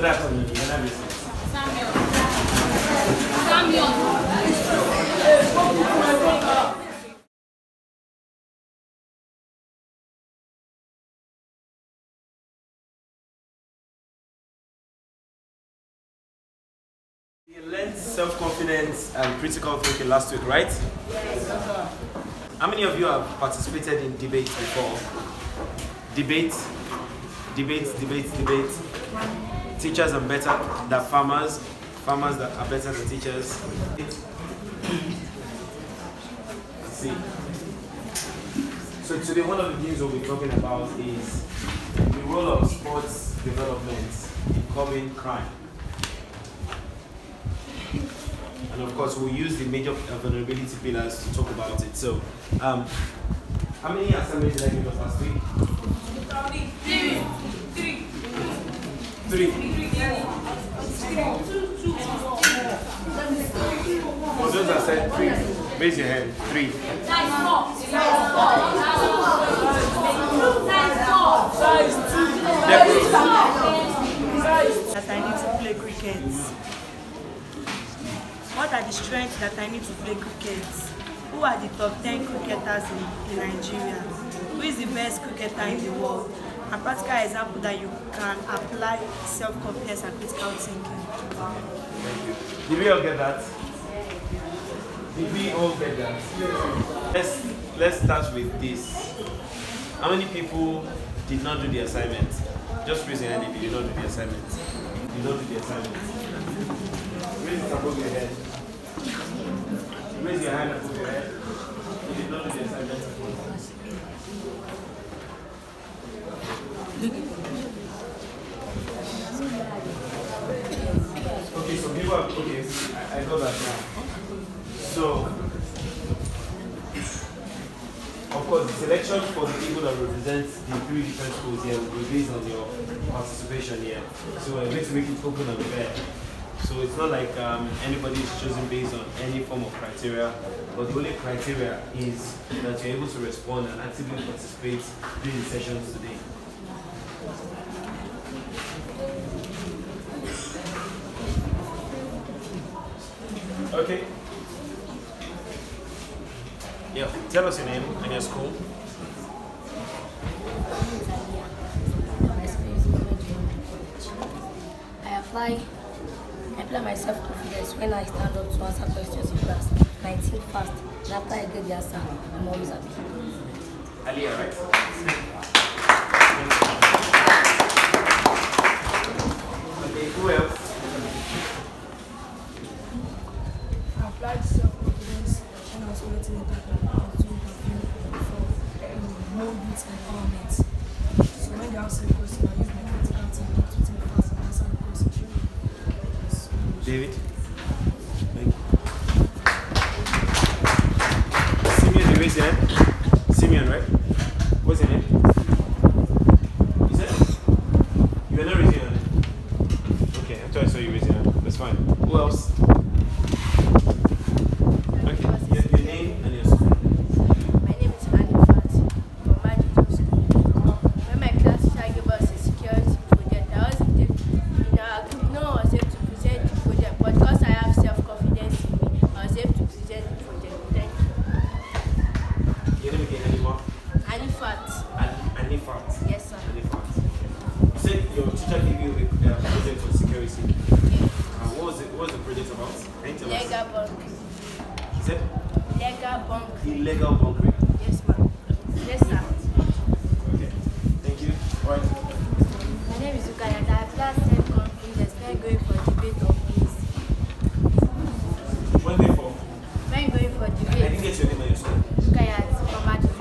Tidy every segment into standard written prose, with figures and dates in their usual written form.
Good afternoon. Your name is Samuel. You learned self-confidence and critical thinking last week, right? Yes, sir. How many of you have participated in debates before? Debates. Teachers are better than farmers. Farmers that are better than teachers. See. So today one of the things we'll be talking about is the role of sports development in curbing crime. And of course, we'll use the major vulnerability pillars to talk about it. So, how many assignments did I give us last week? Three. For those that said three, raise your hand. 3. That I need to play cricket. What are the strengths that I need to play cricket? Who are the top 10 cricketers in Nigeria? Who is the best cricketer in the world? A practical example that you can apply self-confidence and critical thinking. Did we all get that? Did we all get that? Let's start with this. How many people did not do the assignment? Just raise your hand if you did not do the assignment. You did not do the assignment. Raise it above your head. Raise your hand above your head. You did not do the assignment. Okay, so people are, okay, I got that now. So, of course, the selection for the people that represent the 3 different schools here will be based on your participation here. So we're going to make it open and fair. So it's not like anybody is chosen based on any form of criteria, but the only criteria is that you're able to respond and actively participate during the sessions today. Okay. Yeah, tell us your name and your school. I apply my self-confidence when I stand up to answer questions in class. 19 fast, and after I get the answer, I'm always happy. Aliyah, right? Okay, who else? I applied self-confidence when I was waiting in the for more youth empowerment. So when they ask a question, I use my critical thinking to think fast and answer the question. David? Simeon, you raise your hand? Simeon, right? What's your name? You said? You are not raising your hand? Okay, I thought I saw you raise your hand. That's fine. Who else? Okay, your name and your school. My name is Anifat from MAJIDUN school. When my class teacher gave us a security project, I wasn't able to, no one was able to present the project, but because I have self-confidence in me, I was able to present the project. Thank you. Your name again, Anima? Anifat. Anifat. Yes, sir. Anifat. You said your teacher gave you a project for security. What was the project about? Legal bunk. He said? Legal bunk. Illegal bunkering. Yes, ma'am. Yes, sir. Okay. Thank you. All right. My name is Ukayat. I applied self-confidence when going for debate or quiz. When they for? When going for I didn't debate, get your name and your school. Ukayat from MAJIDUN.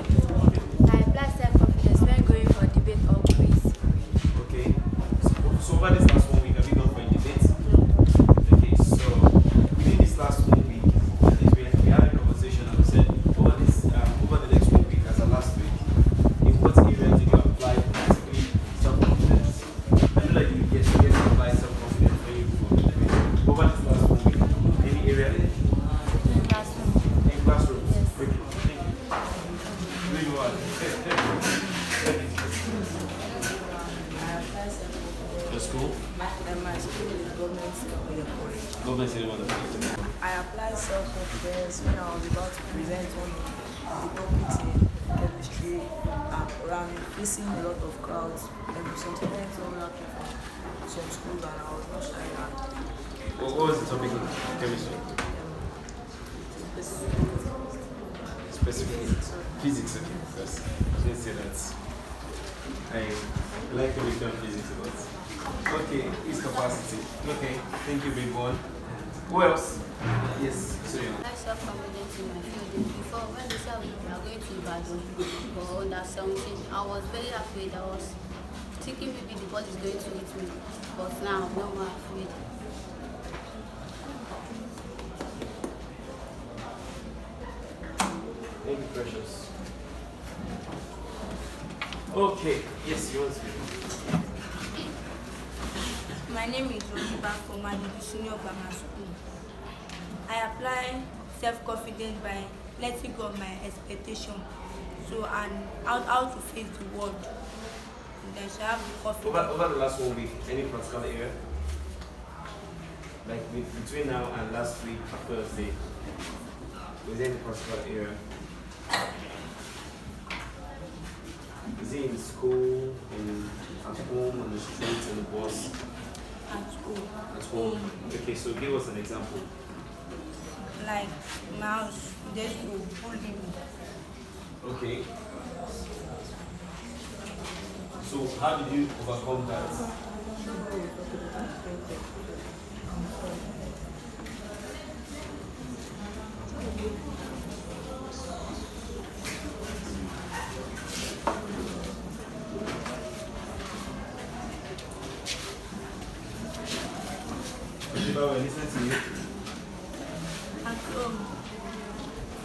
I applied self-confidence when going for debate or quiz. Okay. So over this last 1 week, have you gone for a debate? No. Okay, so within this last 1 week, we had a conversation and we said over the next 1 week as a last week, school? My school is government school. Government Senior. I applied self-confidence when I was about to present one of the topics in chemistry around facing a lot of crowds and some students all out from some schools, and I was not shy. What was the topic in chemistry? Specific physics, okay. Because I didn't say that. I like to return physics a lot. Okay, its capacity. Okay, thank you, big one. Who else? Yes, sorry. I self-confidence in my field. Before, when they said we are going to Ikorodu for under 17, I was very afraid. I was thinking maybe the ball is going to hit me. But now I'm no more afraid. Thank you, Precious. Okay, yes, you want to speak. My name is Ikorodu from MAJIDUN Grammar School. I apply self-confidence by letting go of my expectation, and how to face the world. And then I have the confidence. Over the last 1 week, any practical area? Like between now and last week, Thursday, was there any practical area? Is it in school, at home, on the streets, on the bus? At school. At home. Okay, so give us an example. Like my house, there's no bullying. Okay. So how did you overcome that? We're listening to you. At home.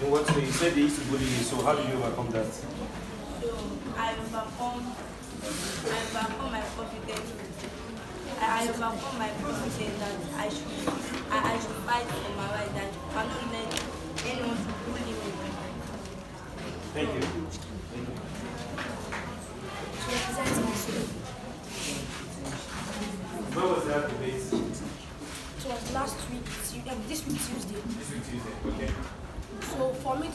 In what way? You said they used to bully you, so how did you overcome that? So I overcome my confidence. I overcome my confidence that I should fight for my right, that I cannot let anyone to bully me. Thank you. To represent my school. Where was that debate? It was last week, this week Tuesday. This week Tuesday, okay. So for me to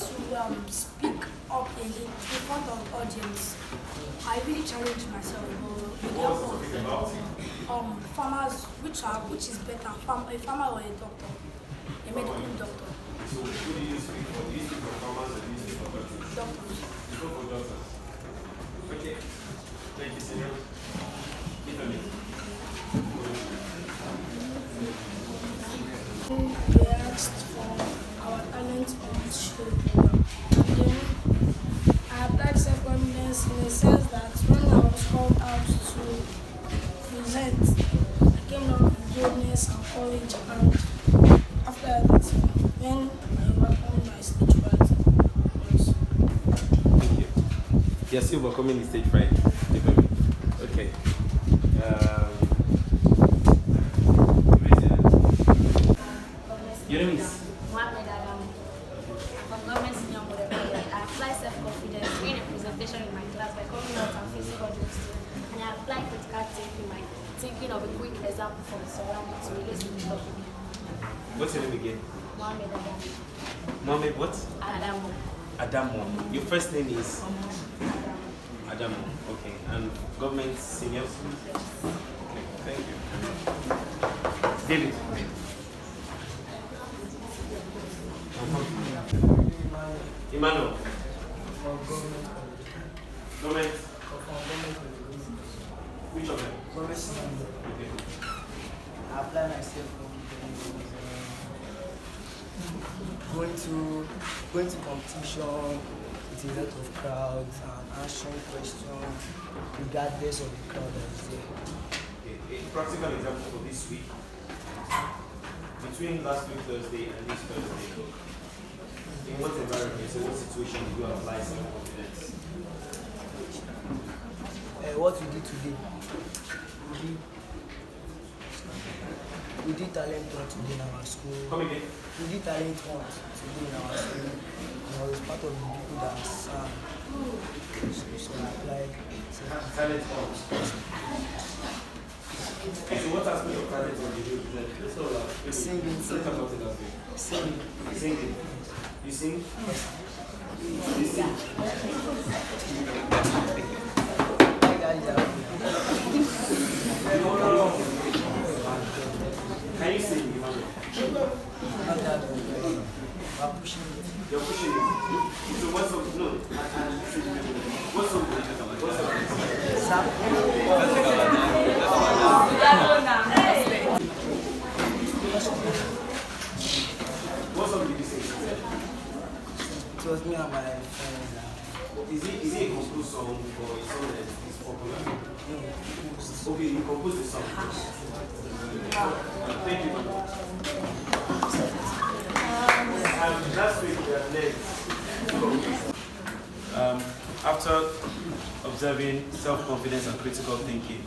speak up in front of audience, I really challenged myself. What was the topic about? Farmers, which is better, a farmer or a doctor, a medical doctor. So who do you speak for? Do you speak for farmers or do you speak for doctors? Doctors. You speak for doctors. Okay. Thank you, Senior. Keep on it. They asked for our talent on show. And then I applied self-confidence in the sense that when I was called out to present, I came out with boldness and courage, and after everything, when I overcome my stage fright. Thank you. You're still overcoming the stage fright. Keep on it. Okay. Your name is? From government senior model, I apply self-confidence during a presentation in my class by coming out and facing audience. And I apply critical thinking by thinking of a quick example from the surrounding to relate to the topic. What's your name again? Mohammed Mohammed what? Adamu. Adamo. Your first name is? Adamo. Okay. And government senior? Okay. Thank you. David. Emmanuel. Government. Which of them? Okay. I apply myself going to competition with a lot of crowds and answering questions regardless of the crowd that is there. Okay. A practical example for this week. Between last week Thursday and this Thursday, in what environment, so what situation did you apply self-confidence? What we did today, we did talent hunt today in our school. Come again? We did talent hunt today in our school. And I was part of the people that sang. So I applied. Talent hunt. So what aspect of talent do you represent? Singing. Talk about it that way. Singing. Singing. You sing? You sing? No. Can you sing, Emmanuel? Not that good. I'm pushing it. You're pushing it. So what song? No. What song do you talk about? What song? What song did you sing? It was me and my friends. Is it a composed song or a song that is popular? No, Okay, you composed the song. Thank you. Last week we had next. After observing self-confidence and critical thinking,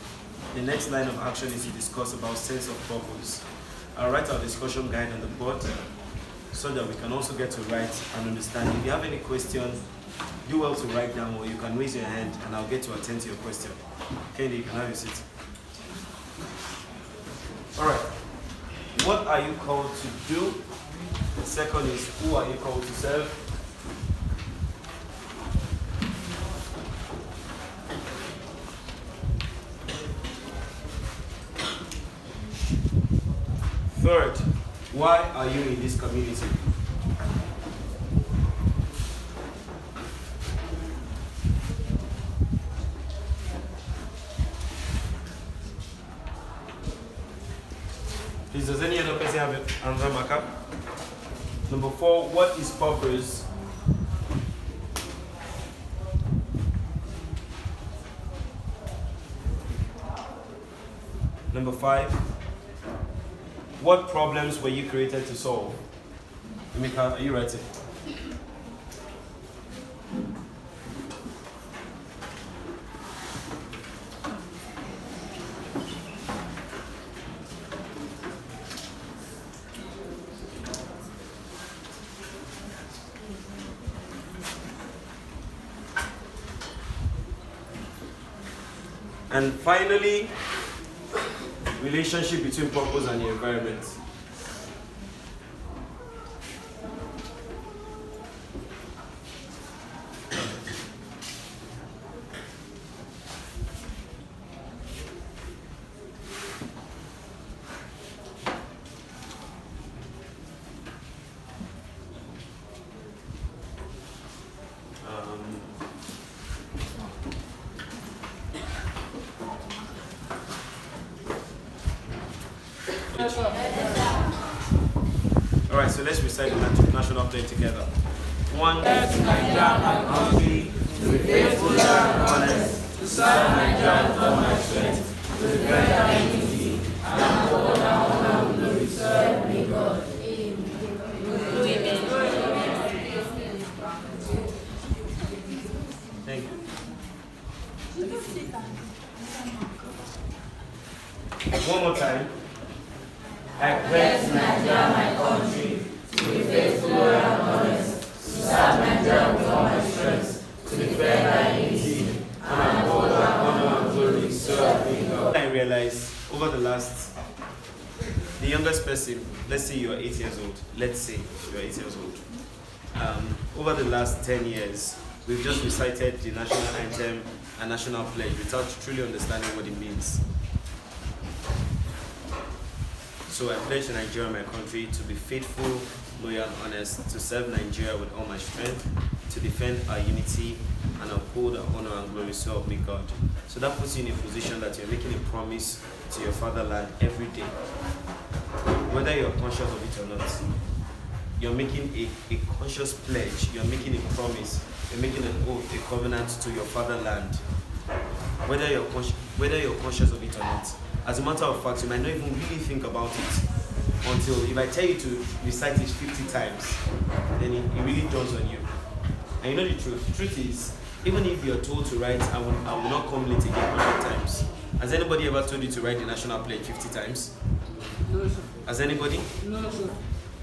the next line of action is to discuss about sense of purpose. I'll write our discussion guide on the board so that we can also get to write and understand. If you have any questions, do well to write down, or you can raise your hand and I'll get to attend to your question. Kendi, you can have your seat. Alright. What are you called to do? The second is, who are you called to serve? Third, why are you in this community? Please, does any other person have another marker? Number 4, what is purpose? Number 5, what problems were you created to solve? Emeka, are you writing? And finally, relationship between purpose and the environment. Alright, so let's recite the national play together. 1, Nigeria, my country, to be faithful and honest, to serve Nigeria with all my strength, to defend our unity, and uphold our honor and glory, serve me God. Thank you. One more time. I pledge Nigeria, my country, to be faithful and honest, to serve Nigeria with all my strength, to defend our unity, and uphold our honor and glory, serve me God. I realized over the the youngest person, let's say you are 8 years old, let's say you are 8 years old. Over the last 10 years, we've just recited the national anthem and national pledge without truly understanding what it means. So I pledge to Nigeria, my country, to be faithful, loyal, and honest, to serve Nigeria with all my strength, to defend our unity, and uphold our honor and glory, so help me God. So that puts you in a position that you're making a promise to your fatherland every day. Whether you're conscious of it or not, you're making a conscious pledge, you're making a promise, you're making an oath, a covenant to your fatherland. Whether you're conscious of it or not. As a matter of fact, you might not even really think about it until if I tell you to recite it 50 times, then it really dawns on you. And you know the truth. The truth is, even if you're told to write, I will not come late again 100 times. Has anybody ever told you to write the national pledge 50 times? No, sir. Has anybody? No, sir.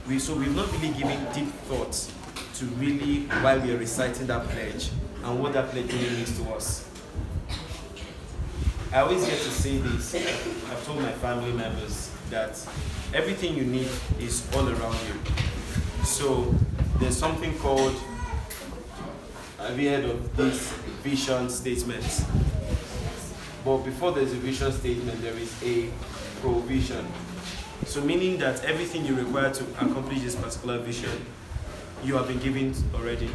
We've not really given deep thought to really why we are reciting that pledge and what that pledge really means to us. I always get to say this. I've told my family members that everything you need is all around you. So there's something called, have you heard of this vision statement? But before there's a vision statement, there is a provision. So meaning that everything you require to accomplish this particular vision, you have been given already.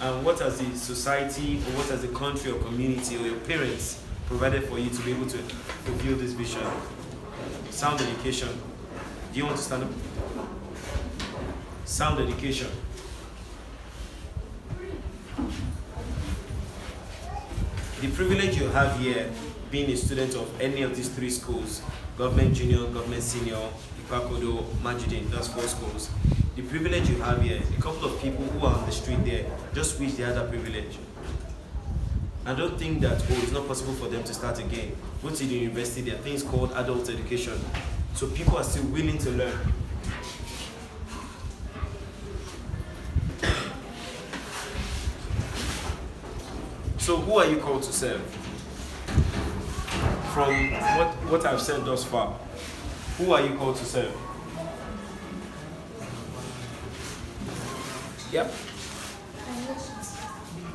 And what has the society, or what has the country or community or your parents provided for you to be able to fulfill this vision? Sound education. Do you want to stand up? Sound education. The privilege you have here, being a student of any of these three schools, government junior, government senior, IPAKODO, MAJIDUN, that's 4 schools. The privilege you have here, a couple of people who are on the street there just wish they had that privilege. I don't think that, it's not possible for them to start again. Go to the university, there are things called adult education. So people are still willing to learn. So who are you called to serve? From what I've said thus far, who are you called to serve? Yep.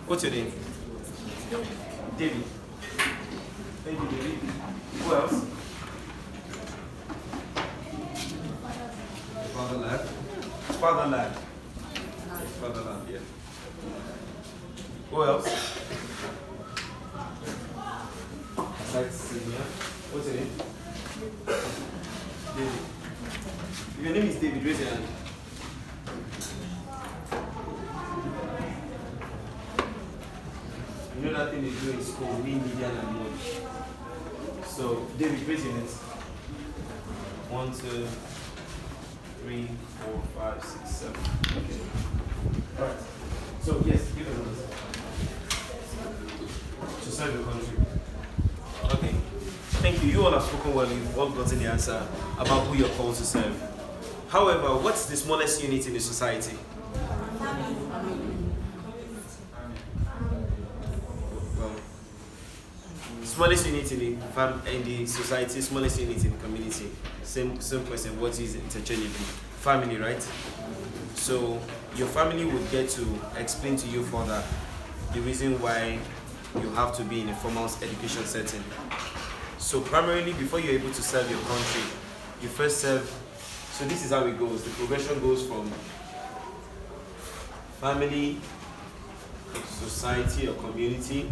What's your name? David. Thank you, David. Who else? Fatherland. Fatherland. Fatherland, yeah. Who else? Besides senior. What's your name? David. If your name is David, raise your hand. You know that thing they do in school, mean, median, and mode. So, David, raise your hands. 1, 2, 3, 4, 5, 6, 7. Okay. Alright. So, yes, give us an answer. To serve your country. Okay. Thank you. You all have spoken well. You've all gotten the answer about who you're called to serve. However, what's the smallest unit in the society? Smallest unit in the society, smallest unit in the community. Same question, what is interchangeably? Family, right? So your family would get to explain to you further the reason why you have to be in a formal education setting. So primarily, before you're able to serve your country, you first serve. So this is how it goes. The progression goes from family, society or community,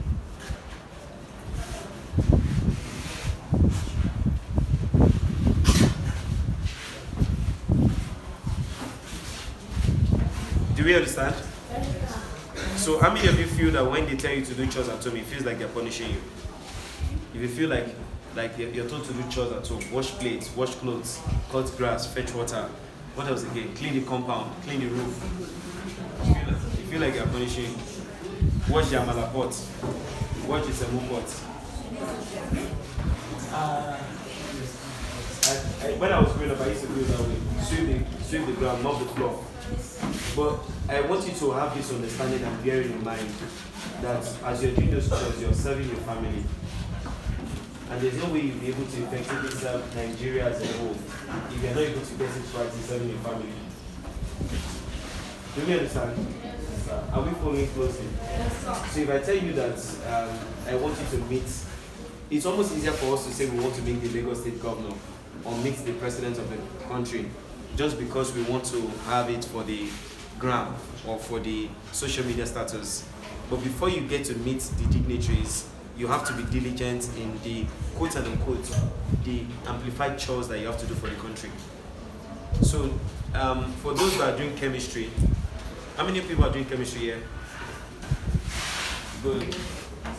do we understand? So how many of you feel that when they tell you to do chores at home, it feels like they're punishing you? If you feel like you're told to do chores at home, wash plates, wash clothes, cut grass, fetch water, what else again? Clean the compound, clean the roof. You feel like you're punishing you. Wash the amala pot, wash the semu pot. When I was growing up, I used to do it that way. Sweep the ground, mop the floor. But I want you to have this understanding and bearing in mind that as you're doing those chores, you're serving your family. And there's no way you'll be able to effectively serve Nigeria as a whole if you're not able to get it right in serving your family. Do you understand? Are we following closely? So if I tell you that I want you to meet, it's almost easier for us to say we want to meet the Lagos State Governor or meet the President of the country just because we want to have it for the gram or for the social media status. But before you get to meet the dignitaries, you have to be diligent in the quote and unquote, the amplified chores that you have to do for the country. So for those that are doing chemistry, how many people are doing chemistry here? Good.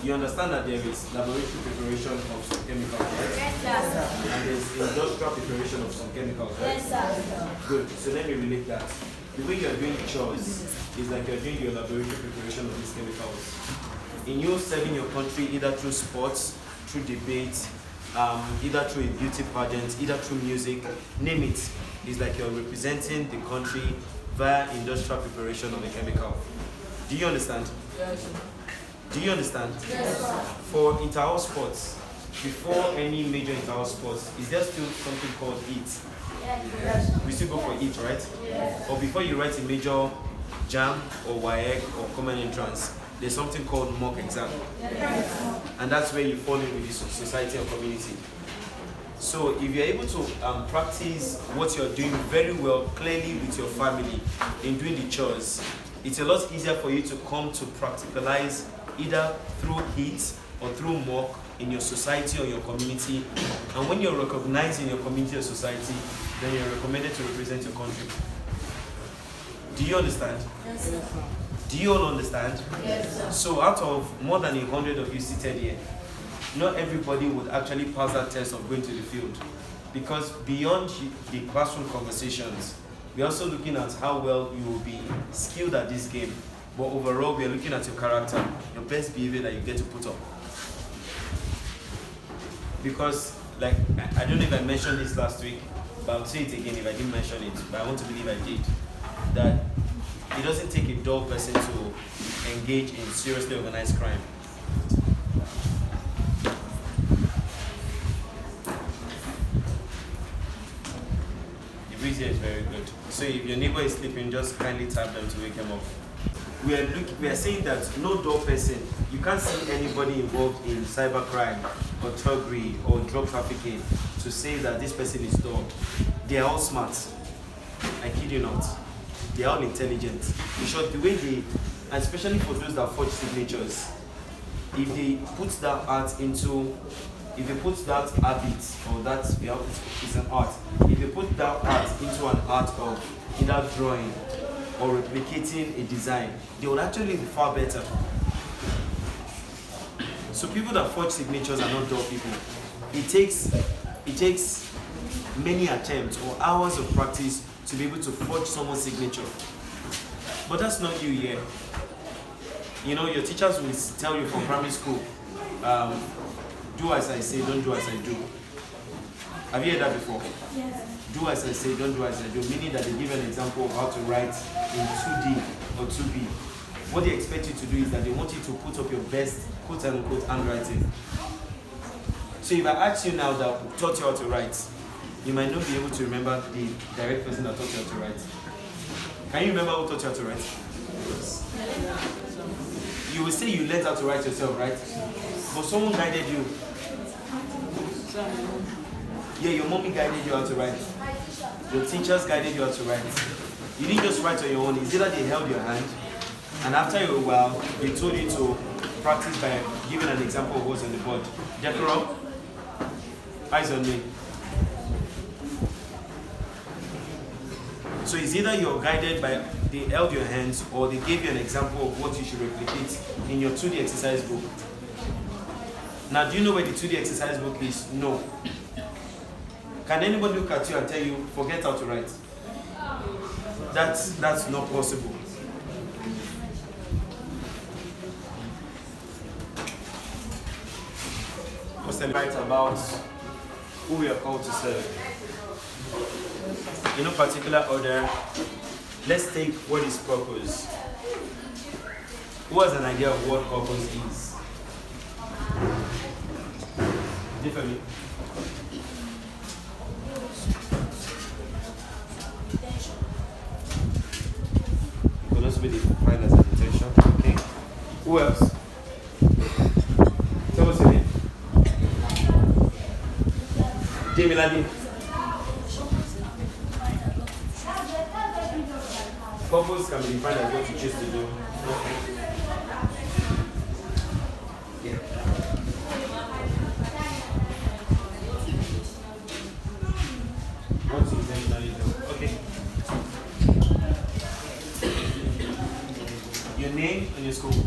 You understand that there is laboratory preparation of some chemicals, right? Yes, sir. And there's industrial preparation of some chemicals, right? Yes, sir. Good. So let me relate that. The way you're doing chores is like you're doing your laboratory preparation of these chemicals. In you serving your country either through sports, through debate, either through a beauty pageant, either through music, name it. It's like you're representing the country via industrial preparation of a chemical. Do you understand? Yes, sir. Do you understand? Yes, sir. For inter-house sports, before any major inter-house sports, is there still something called EAT? We still go for EAT, right? Or before you write a major JAM or WAEC or common entrance, there's something called mock exam. And that's where you fall in with the society and community. So if you're able to practice what you're doing very well, clearly with your family, in doing the chores, it's a lot easier for you to come to practicalize either through HEAT or through mock in your society or your community. And when you're recognized in your community or society, then you're recommended to represent your country. Do you understand? Yes, sir. Do you all understand? Yes, sir. So out of more than 100 of you seated here, not everybody would actually pass that test of going to the field. Because beyond the classroom conversations, we're also looking at how well you will be skilled at this game. But overall, we're looking at your character, your best behavior that you get to put up. Because, like, I don't know if I mentioned this last week, but I'll say it again if I didn't mention it, but I want to believe I did, that it doesn't take a dull person to engage in seriously organized crime. The breeze here is very good. So if your neighbor is sleeping, just kindly tap them to wake him up. We are saying that no dull person, you can't see anybody involved in cybercrime or thuggery or drug trafficking to say that this person is dull. They are all smart. I kid you not. They are all intelligent. In short, the way they, and especially for those that forge signatures, if they put that art into, if they put that habit or that, it's an art, if they put that art into an art of either drawing or replicating a design, they would actually be far better. So people that forge signatures are not dull people. It takes many attempts or hours of practice to be able to forge someone's signature. But that's not you here. You know, your teachers will tell you from primary school, do as I say, don't do as I do. Have you heard that before? Yes. Do as I say, don't do as I do, meaning that they give an example of how to write in 2D or 2B. What they expect you to do is that they want you to put up your best quote-unquote handwriting. So if I ask you now that taught you how to write, you might not be able to remember the direct person that taught you how to write. Can you remember who taught you how to write? You will say you learned how to write yourself, right? But someone guided you. Yeah, your mommy guided you how to write. Your teachers guided you how to write. You didn't just write on your own. It's either they held your hand, and after a while, they told you to practice by giving an example of what's on the board. Decoro, eyes on me. So it's either you're guided by, they held your hands, or they gave you an example of what you should replicate in your 2D exercise book. Now, do you know where the 2D exercise book is? No. Can anybody look at you and tell you, forget how to write? That's not possible. Let's write about who we are called to serve. In no particular order, let's take what is purpose. Who has an idea of what purpose is? Differently. Could also be defined as an intention. Okay. Who else? Tell us your name. Jamilani. Purpose can be defined as what you choose to do. Yeah. What you intentionally do. Okay. Your name and your school.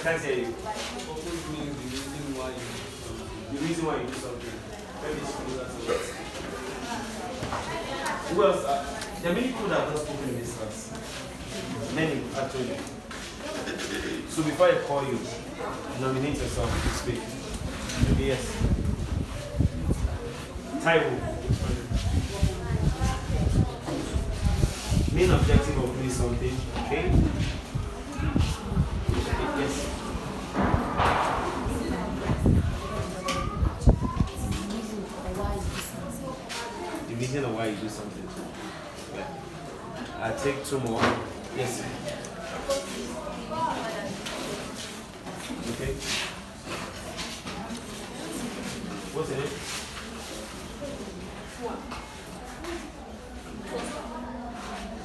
Can't hear you. Purpose means the reason why you do something. The reason why you do something. Who else? There are many people that have not spoken in this class. Many, actually. So before I call you, nominate yourself to speak. Yes. Taiwo. Main objective of doing something, okay? take 2 more. Yes. Okay. What's in it?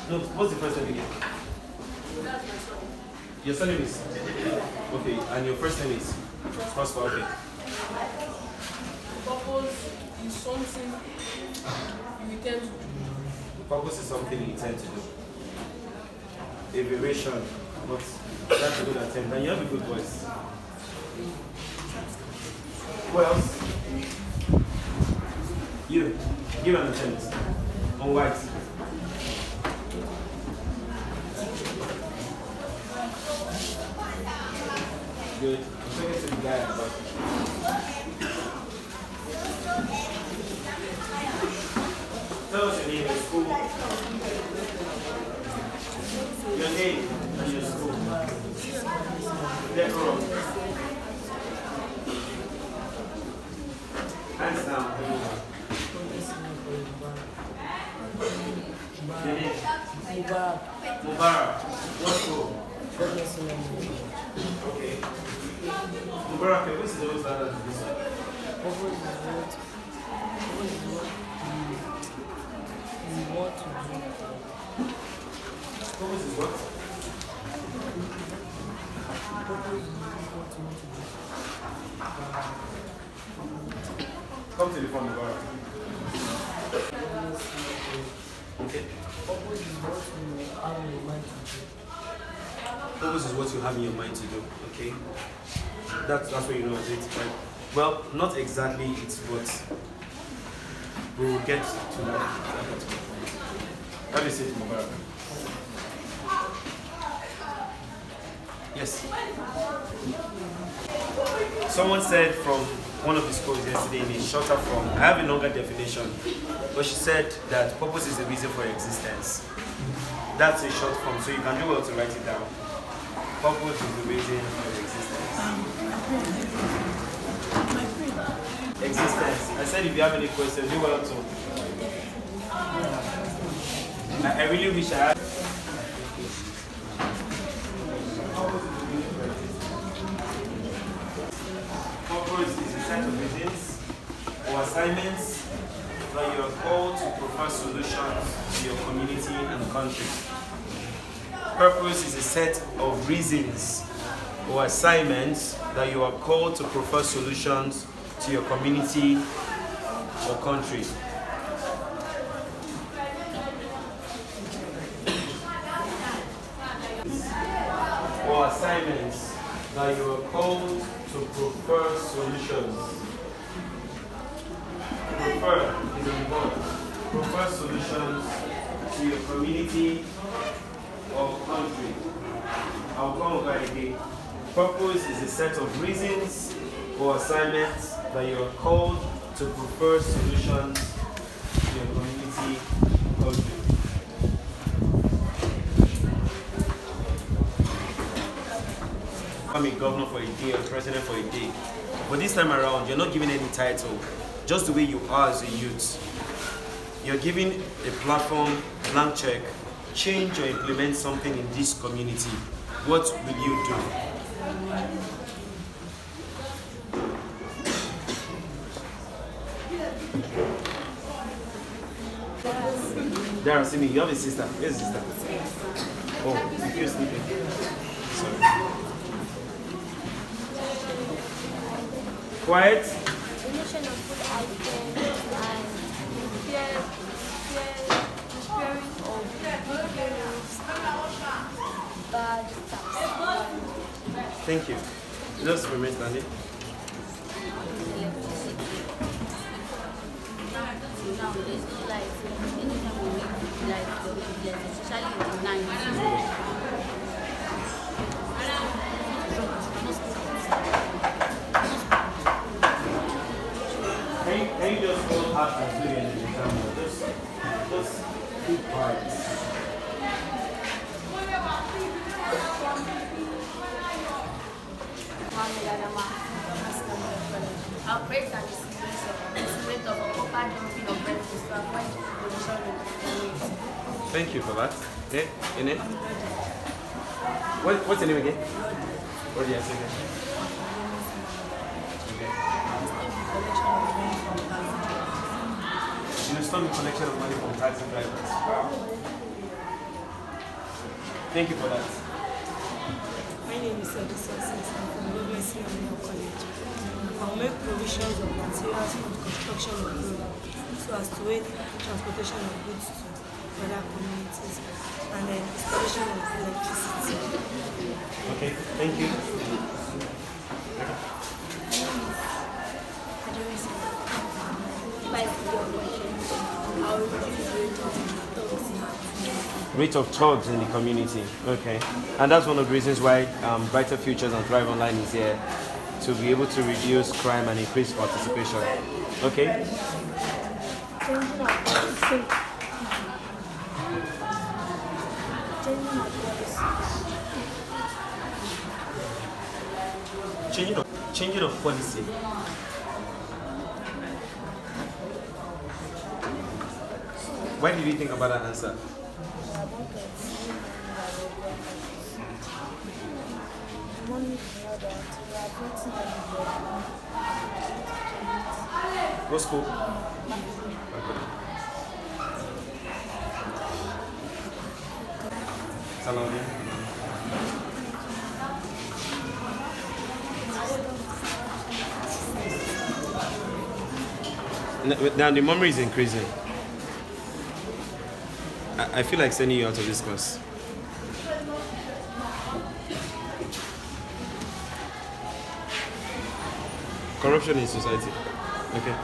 No, what's the first name again? Your surname is? Okay, and your first name is? Prosper, okay. Purpose is something you intend to do. Purpose is something you intend to do. Aviation, but that's a good attempt. And you have a good voice. Who else? You. Give an attempt. On white. Good. I'm talking to the guy at the back. Tell us your name and school. Your name and your school. Left or wrong? Hands down. Your name? Mubarak. What school? Okay. Mubarak, which is those that are this one? Purpose is what? Come to the front, Mubarak. Okay. Purpose is what you have in your mind to do. Okay. That's what you know of it, right? Well, not exactly it's what we will get to that. How do you say it, Mubarak? Yes. Someone said from one of the schools yesterday in a shorter form, I have a longer definition, but she said that purpose is the reason for existence. That's a short form, so you can do well to write it down. Purpose is the reason for existence. Existence. I said if you have any questions, do well to. I really wish I had. Purpose is a set of reasons or assignments that you are called to provide solutions to your community and country. Purpose is a set of reasons or assignments that you are called to provide solutions to your community or country. Or assignments that you are called to prefer solutions. Prefer is a word. Prefer solutions to your community or country. I'll come over again. Purpose is a set of reasons or assignments that you are called to prefer solutions to your community or country. I'm a governor for a day or president for a day. But this time around, you're not given any title. Just the way you are as a youth. You're given a platform, blank check, change or implement something in this community. What will you do? Dara, see me, you have a sister. Where's the sister? Oh, you're sleeping. Sorry. Quiet. Donation of food items and preparing of videos, bad stuff. Thank you. Just remain standing. Now there's no light. Anytime we make light, there will be light, especially in the night. Can you just hold out and play in the camera? Just keep quiet. Our praise and discipline of a proper jumping of breakfast to avoid position in the Thank you for that. Okay, your name? What's your name again? What did you say again? Okay. You stole the collection of money from taxi drivers. Thank you for that. My name is Eddie Success. I'm from Government College. I will make provisions of materials for the construction of roads so as to aid transportation of goods to other communities and then installation of electricity. Okay, thank you. Rate of thugs in the community. Okay, and that's one of the reasons why Brighter Futures and Thrive Online is here, to be able to reduce crime and increase participation. Okay. Changing of policy. Why did you think about that answer? What school? Salon. Now the memory is increasing. I feel like sending you out of this course. Corruption in society. Okay.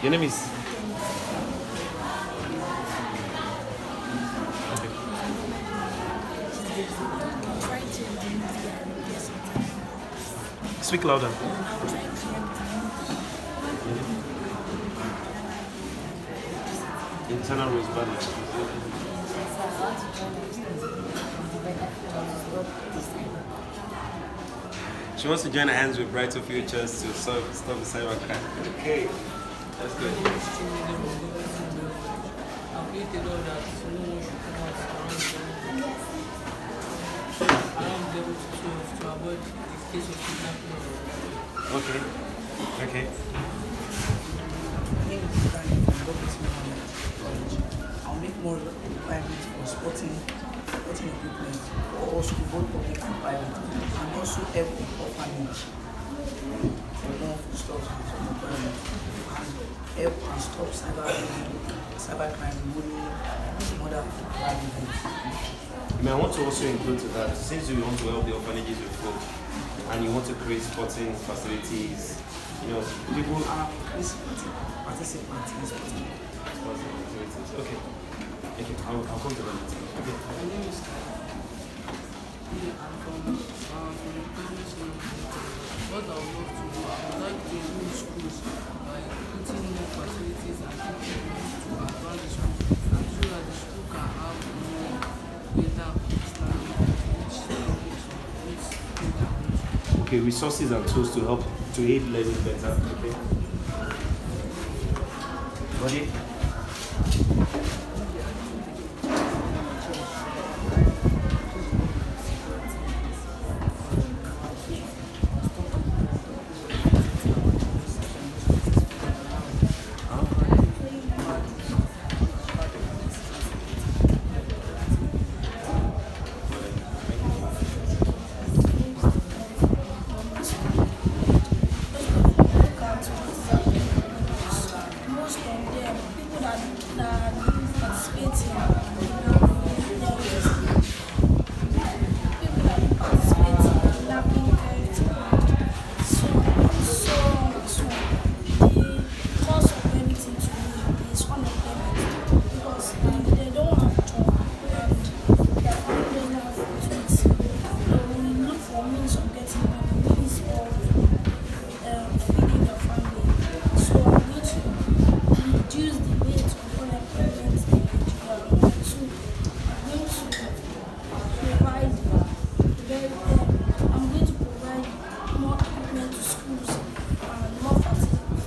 Your name is? Okay. Speak louder. Internal rules balance. She wants to join hands with Brighter Futures to stop the cybercrime. Okay, that's good. Okay. Okay. I'll make more requirements for sporting equipment for all school, both public and private, and also help the orphanage for more foodstuffs and some requirements, and help and stop cybercrime, bullying, and some other bad events. I mean, I want to also include to that, since you want to help the orphanages with food, and you want to create sporting facilities, you know, people participants in sporting activities. Okay. Thank you. I'll come to that. Okay. My name is I'm from the previous one. What I would love to do, I would like to improve schools by putting more facilities and equipment to advance the school, and so that the school can have more greater understanding of Okay, resources and tools to help to aid learning better. Okay. Body?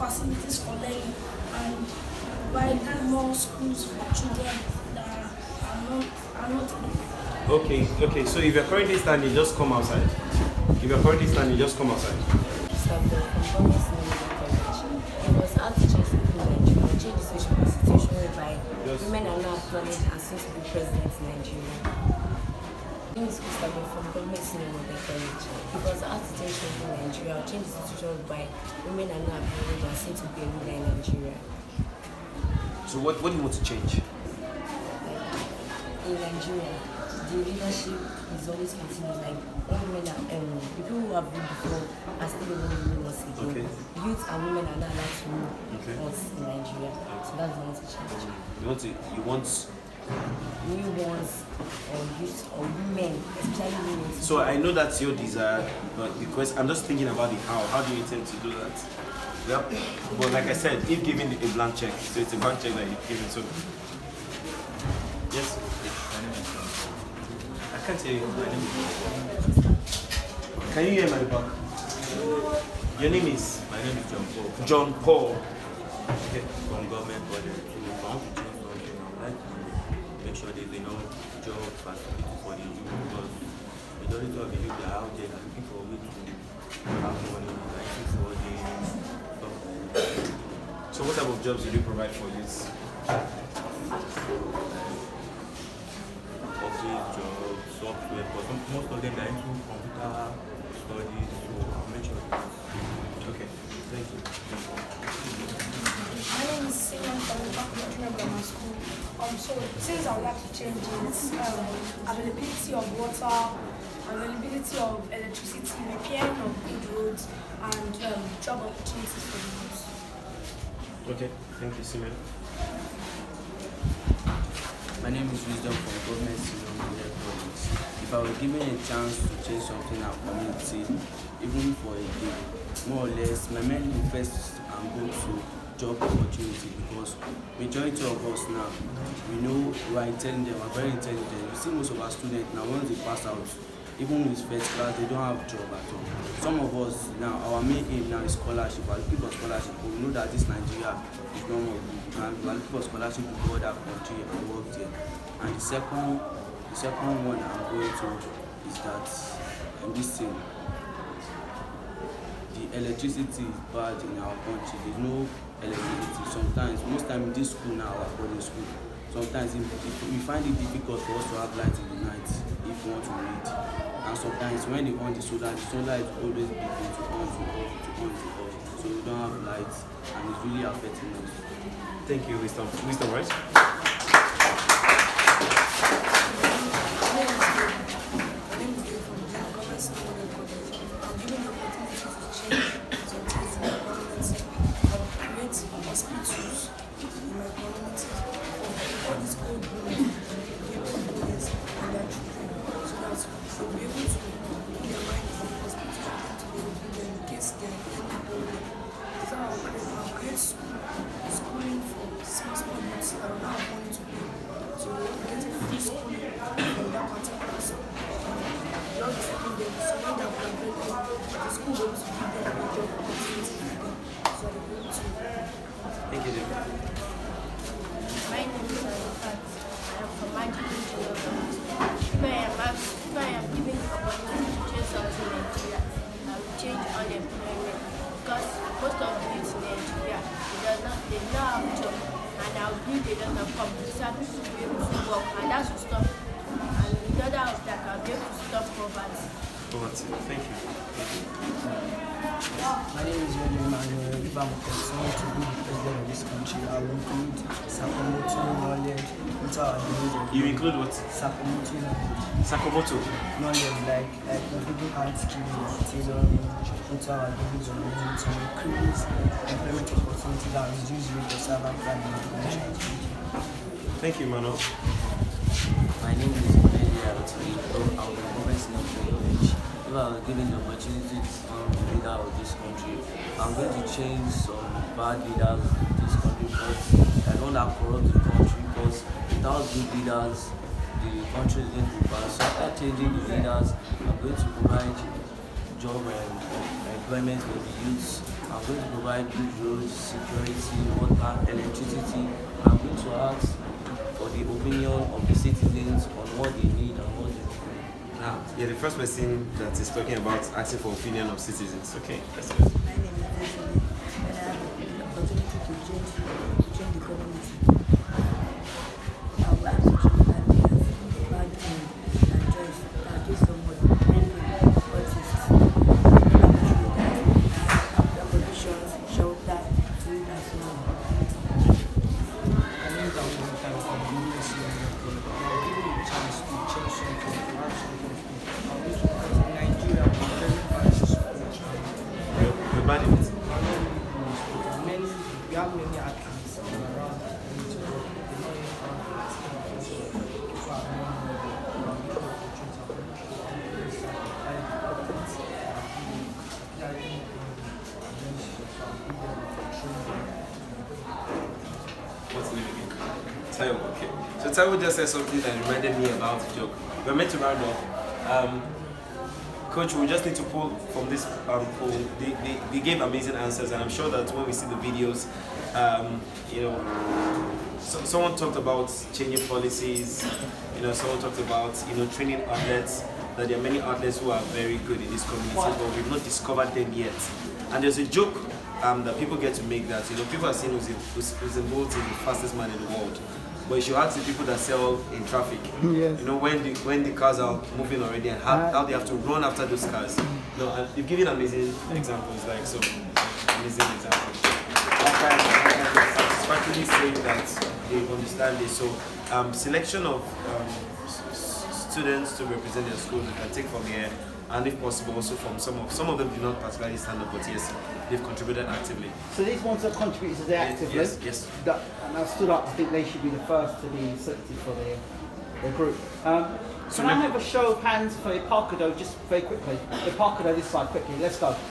Facilities for learning and provide more schools for children Okay, so if you're currently standing, just come outside. If you're currently standing, just come outside. From Government College. It was hard to change people in Nigeria, change the situation whereby women are now acknowledged and soon to be president in Nigeria. My name is Christabel from Government College. It was hard to change people in Nigeria, change the situation whereby women are now acknowledged and soon to be a ruler in Nigeria. So what do you want to change? In Nigeria, the leadership is always continuous. Like all women are, the people who have ruled before are still the ones who rule us again. Okay. Youth and women are not allowed to rule us in Nigeria. So that's what I want to change. You want New ones or youth or women, especially women. So I know that's your desire, but because I'm just thinking about the how. How do you intend to do that? Well, but like I said, if given a blank check, so it's a blank check that you've given. So yes. I can't hear you. My name is. Can you hear my back? Your name is? My name is John Paul. John Paul. Okay. From Government College. So I want to change something. I would like to make sure there's enough job facilities for the youth because majority of the youth that are out there are looking for a way to have money, like for the stuff like that. So what type of jobs do you provide for youth? Office jobs, software, but most of them are into computer studies, so I'll make sure. Okay. Thank you. My name is Simon from IPAKODO Junior Grammar School. So things I would like to change is availability of water, availability of electricity, repairing of good roads, and job opportunities for the youth. Okay. Thank you, Simon. My name is Wisdom from Government Senior College. If I were given a chance to change something in our community, even for a day, more or less, my main interest and go to job opportunity because majority of us now, we know we are intelligent, we are very intelligent. You see most of our students now, once they pass out, even with first class, they don't have job at all. Some of us now, our main aim now is scholarship. We are looking for scholarship, but we know that this Nigeria is not more good. And we are looking for scholarship to go to that country and work there. And the second one I'm going to is that this thing, the electricity is bad in our country. There's no electricity. Sometimes, most time in this school now, our boarding school, sometimes we find it difficult for us to have light in the night if we want to read. And sometimes when they on the solar is always beeping to on to off. So we don't have light and it's really affecting us. Thank you, Wisdom. Wisdom, right? Hospitals in my community for this old women, employees, and their children, so that they'll be able to put their mind in the hospital to be able to do them in case they are in any problem. So I'll create schooling for small youths that don't have money to pay. So they'll get a free schooling from that particular school. Just helping them, so when they're graduating, the school will also give them a job opportunity for them. So they'll be able to. Thank you, David. My name is Arifat. I am from MAJIDUN. If I am given the opportunity to change something in Nigeria, I will change unemployment because most of the youth in Nigeria they don't have a job, and I will build a lot of companies so people will be able to work, and that will stop. And in order of that, I will be able to stop poverty. Thank you. My name is Young Emmanuel. If I'm continuing to be the president of this country, I will include Sakamoto knowledge into our knowledge. You include what? Sakamoto knowledge. Sakamoto? Knowledge, like including art skills, tailoring into our knowledge of learning to increase employment opportunities and reduce the rate of cyber crime in our country. Thank you, Mano. My name is Cornelia Rotary. I will be Government Senior College. If I was given the opportunity to become the leader of this country, I'm going to change some bad leaders in this country because I don't have corrupt the country because without good leaders, the country is going to be bad. So after changing the leaders, I'm going to provide job and employment for the youths. I'm going to provide good roads, security, water, electricity. I'm going to ask for the opinion of the citizens on what they need and what they Yeah, the first person that is talking about asking for opinion of citizens. Okay, let's go. My name is Desiree. When I have the opportunity to change the community, I will ask to change my leaders, bad men, and choice that give somebody people, artists, conditions, shelter, food, and so on. I think that was the kind of community I'll give you a chance to change something, to add something. Because in Nigeria, we're very bad to support. We're bad in it. We have many athletes around that need to work. They're not even athletes. So, if I What's the name again? Taiwo, okay. So Taiwo just said something that reminded me about the joke. We're meant to round off. Coach, we just need to pull from this poll. They gave amazing answers, and I'm sure that when we see the videos, someone talked about changing policies. Someone talked about training outlets. That there are many outlets who are very good in this community, but we've not discovered them yet. And there's a joke that people get to make that people are saying who's involved in the fastest man in the world. But you should ask the people that sell in traffic. Yes. When the cars are moving already and how they have to run after those cars. And they've given amazing examples, like so amazing examples. Satisfactorily saying that they understand this. So selection of students to represent their schools we can take from here, and if possible also from some of them do not particularly stand up, but yes, they've contributed actively. So these ones that contributed today actively, yes. And I stood up, I think they should be the first to be selected for the group. Can I have a show of hands for IPAKODO just very quickly? IPAKODO this side quickly, let's go.